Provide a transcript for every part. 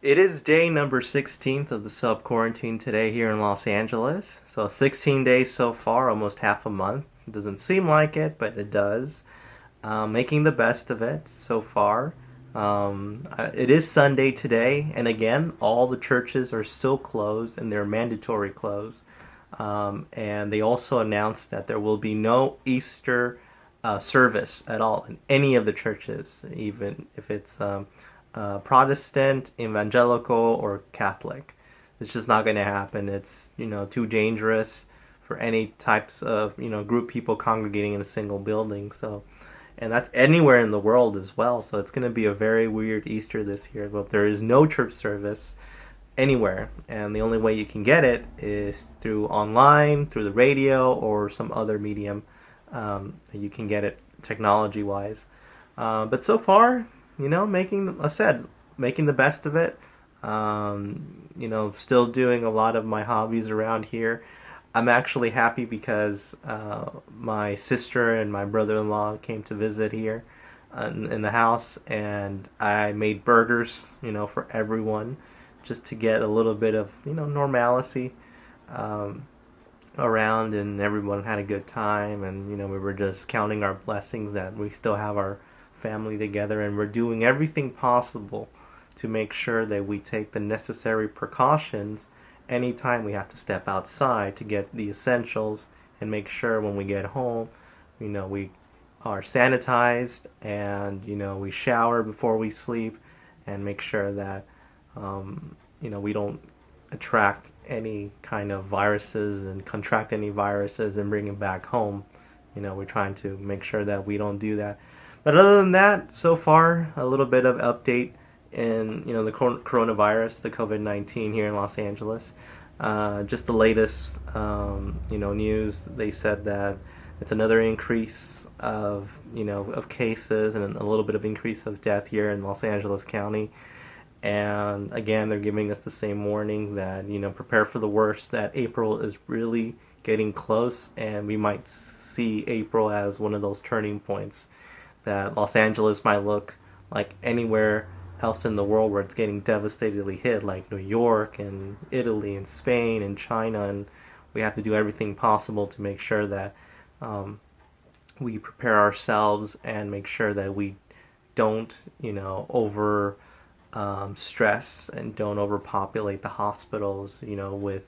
It is day number 16th of the self-quarantine today here in Los Angeles. So 16 days so far, almost half a month. It doesn't seem like it, but it does. Making the best of it so far. It is Sunday today, and again, all the churches are still closed and they're mandatory closed. And they also announced that there will be no Easter service at all in any of the churches, even if it's Protestant, evangelical, or Catholic. It's just not going to happen. It's too dangerous for any types of group people congregating in a single building. So, and that's anywhere in the world as well. So it's going to be a very weird Easter this year. But there is no church service anywhere, and the only way you can get it is through online, through the radio, or some other medium that you can get it technology wise. But so far, making the best of it. Still doing a lot of my hobbies around here. I'm actually happy because my sister and my brother-in-law came to visit here in the house, and I made burgers, for everyone, just to get a little bit of, normalcy around, and everyone had a good time, and, we were just counting our blessings that we still have our family together, and we're doing everything possible to make sure that we take the necessary precautions anytime we have to step outside to get the essentials, and make sure when we get home, we are sanitized, and we shower before we sleep, and make sure that we don't attract any kind of viruses and contract any viruses and bring them back home. We're trying to make sure that we don't do that. But other than that, so far, a little bit of update in the coronavirus, the COVID-19 here in Los Angeles. Just the latest news. They said that it's another increase of of cases, and a little bit of increase of death here in Los Angeles County. And again, they're giving us the same warning that prepare for the worst. That April is really getting close, and we might see April as one of those turning points. That Los Angeles might look like anywhere else in the world where it's getting devastatedly hit, like New York and Italy and Spain and China, and we have to do everything possible to make sure that we prepare ourselves and make sure that we don't, over stress and don't overpopulate the hospitals, with,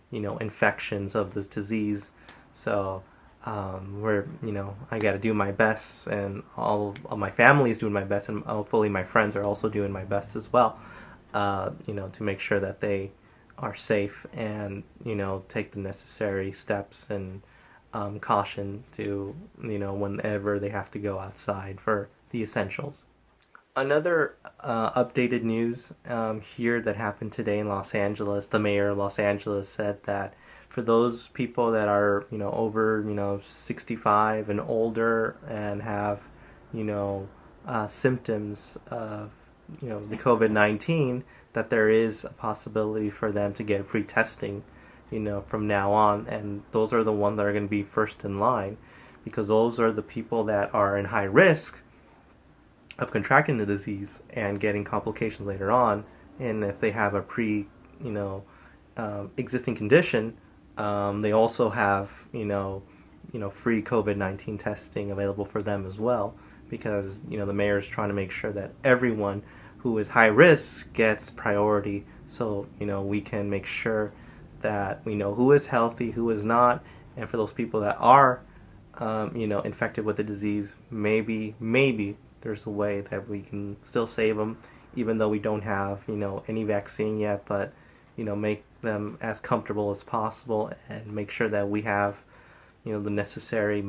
infections of this disease. So I got to do my best, and all of my family is doing my best, and hopefully my friends are also doing my best as well, to make sure that they are safe and, take the necessary steps and caution to, whenever they have to go outside for the essentials. Another updated news here that happened today in Los Angeles, the mayor of Los Angeles said that for those people that are, over, 65 and older and have, symptoms of, the COVID-19, that there is a possibility for them to get free testing, from now on. And those are the ones that are going to be first in line, because those are the people that are in high risk of contracting the disease and getting complications later on. And if they have a existing condition, they also have free COVID-19 testing available for them as well, because the mayor is trying to make sure that everyone who is high risk gets priority, so we can make sure that we know who is healthy, who is not, and for those people that are infected with the disease, maybe there's a way that we can still save them, even though we don't have any vaccine yet, but make them as comfortable as possible, and make sure that we have the necessary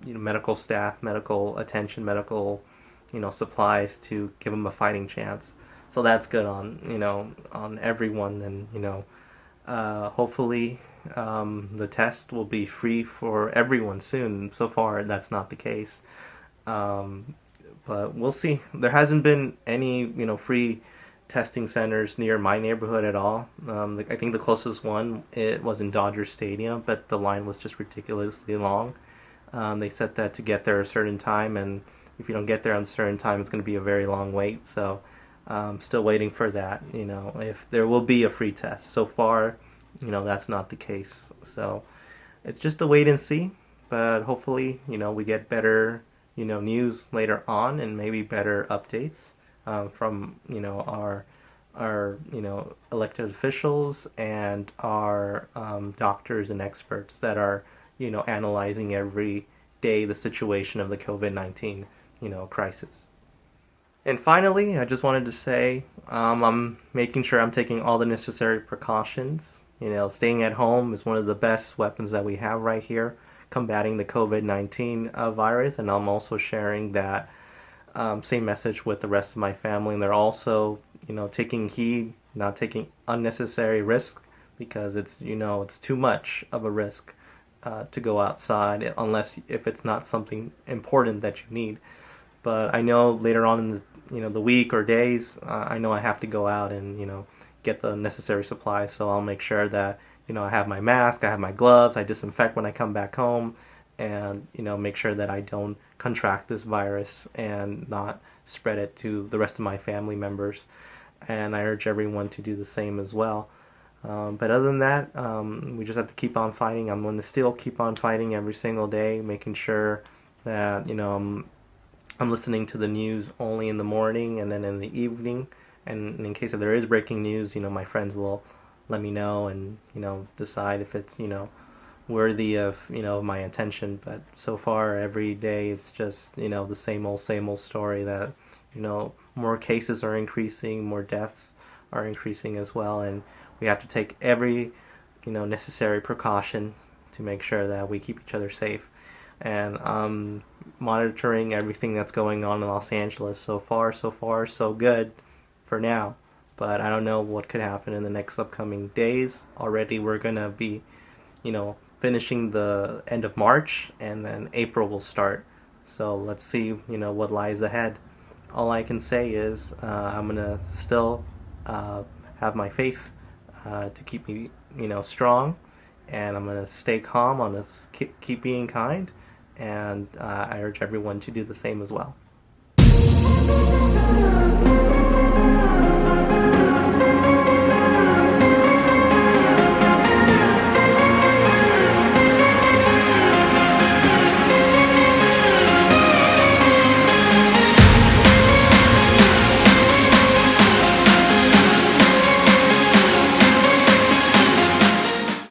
medical staff, medical attention, medical supplies to give them a fighting chance. So that's good on everyone, and hopefully the test will be free for everyone soon. So far that's not the case, but we'll see. There hasn't been any free testing centers near my neighborhood at all. I think the closest one, it was in Dodger Stadium, but the line was just ridiculously long. They set that to get there a certain time, and if you don't get there on a certain time, it's going to be a very long wait. So Still waiting for that, if there will be a free test. So far, that's not the case. So it's just a wait and see. But hopefully, we get better, news later on and maybe better updates from, our elected officials and our doctors and experts that are analyzing every day the situation of the COVID-19 crisis. And finally, I just wanted to say I'm making sure I'm taking all the necessary precautions. Staying at home is one of the best weapons that we have right here, combating the COVID-19 virus. And I'm also sharing that same message with the rest of my family. And they're also, taking heed, not taking unnecessary risk, because it's too much of a risk to go outside unless if it's not something important that you need. But I know later on in the week or days, I know I have to go out and get the necessary supplies. So I'll make sure that I have my mask, I have my gloves, I disinfect when I come back home, and make sure that I don't contract this virus and not spread it to the rest of my family members. And I urge everyone to do the same as well. But other than that, we just have to keep on fighting. I'm going to still keep on fighting every single day, making sure that I'm listening to the news only in the morning and then in the evening. And in case if there is breaking news, my friends will let me know and, decide if it's, worthy of, my attention. But so far, every day, it's just, the same old story that, more cases are increasing, more deaths are increasing as well. And we have to take every, necessary precaution to make sure that we keep each other safe. And I'm monitoring everything that's going on in Los Angeles. So far, so good for now. But I don't know what could happen in the next upcoming days. Already we're going to be, finishing the end of March, and then April will start. So let's see, what lies ahead. All I can say is I'm going to still have my faith to keep me, strong. And I'm going to stay calm, I'm going to keep being kind. And I urge everyone to do the same as well.